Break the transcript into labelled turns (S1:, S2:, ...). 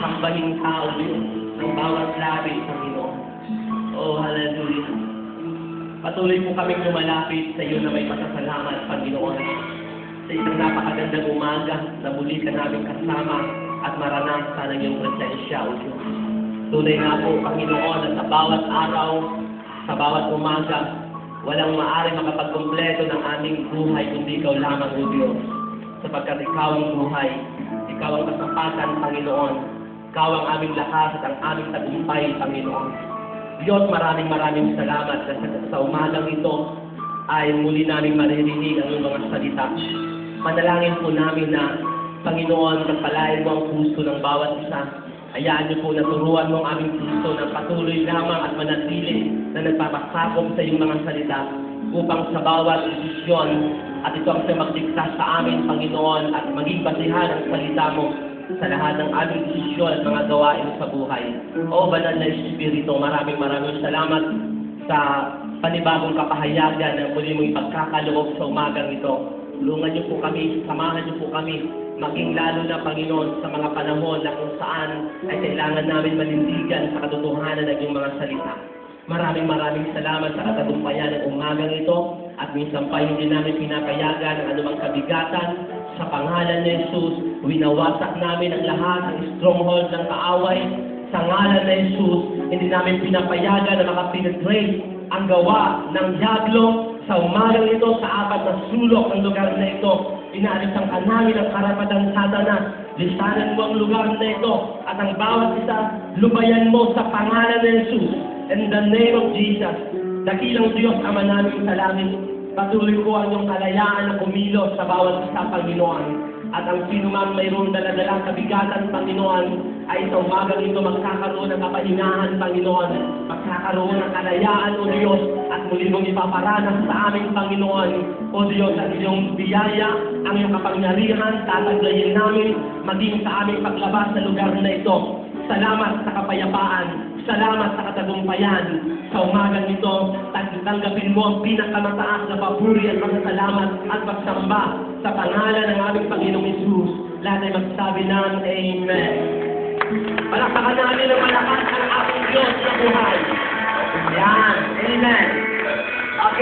S1: sasambahin tao Diyos ng bawat labi, Panginoon. Oh, hallelujah. Patuloy po kaming lumalapit sa iyo na may pasasalamat, Panginoon. Sa isang napakagandang umaga na muli ka namin kasama at maranasan ang iyong presensya, O Diyos. Tunay nga po, Panginoon, at sa bawat araw, sa bawat umaga, walang maaari makapagkumpleto ng aming buhay kundi ikaw lamang, O Diyos. Sapagkat ikaw ang buhay, ikaw ang kasapatan, Panginoon. Ikaw ang aming lakas at ang aming tagumpay, Panginoon. Diyos, maraming salamat sa umagang ito ay muli namin maririnig ang iyong mga salita. Manalangin po namin na, Panginoon, pagpalain mo ang puso ng bawat isa. Hayaan niyo po na turuan mo ang aming puso na patuloy lamang at manatili na nagpapasakop sa iyong mga salita upang sa bawat desisyon at ito ang magdikta sa amin, Panginoon, at maging basihan ang salita mo sa lahat ng aming desisyon at mga gawain sa buhay. O Banal na Espiritu, maraming salamat sa panibagong kapahayagan na muli mong ipagkakaloob sa umagang ito. Tulungan niyo po kami, samahan niyo po kami, maging lalo na, Panginoon, sa mga panahon na kung saan ay kailangan namin manindigan sa katotohanan ng iyong mga salita. Maraming salamat sa katagumpayan ng umagang ito at minsan pa hindi namin pinapayagan ang anumang kabigatan. Sa pangalan ni Jesus, winawasak namin ang lahat ng stronghold ng kaaway. Sa ngalan ni Jesus, hindi namin pinapayagan na makapenetrate ang gawa ng diablo. Sa umagang ito, sa apat na sulok ng lugar na ito, inaalisan ka namin ang karapatang Satanas. Lisanan mo ang lugar na ito at ang bawat isa, lubayan mo sa pangalan ni Jesus. In the name of Jesus, dakilang Diyos, Ama namin sa langit, patuloy ko ang iyong kalayaan na kumilos sa bawat isa, Panginoon. At ang sino man mayroong daladalang kabigatan, Panginoon, ay sa umagang ito magkakaroon ng kapahingahan, Panginoon. Magkakaroon ng kalayaan, O Diyos, at muli mong ipaparanas sa aming Panginoon. O Diyos, ang iyong biyaya, ang iyong kapangyarihan, tataglayin namin, maging sa aming paglabas sa lugar na ito. Salamat sa kapayapaan. Salamat sa katagumpayan. Sa umagang ito, tanggapin mo ang pinakamataas na papuri at pasasalamat at pagsamba sa pangalan ng aming Panginoong Hesus. Lahat ay magsabi ng Amen. Palakpakan namin ng malakas ang ating Diyos na buhay. Yan. Amen.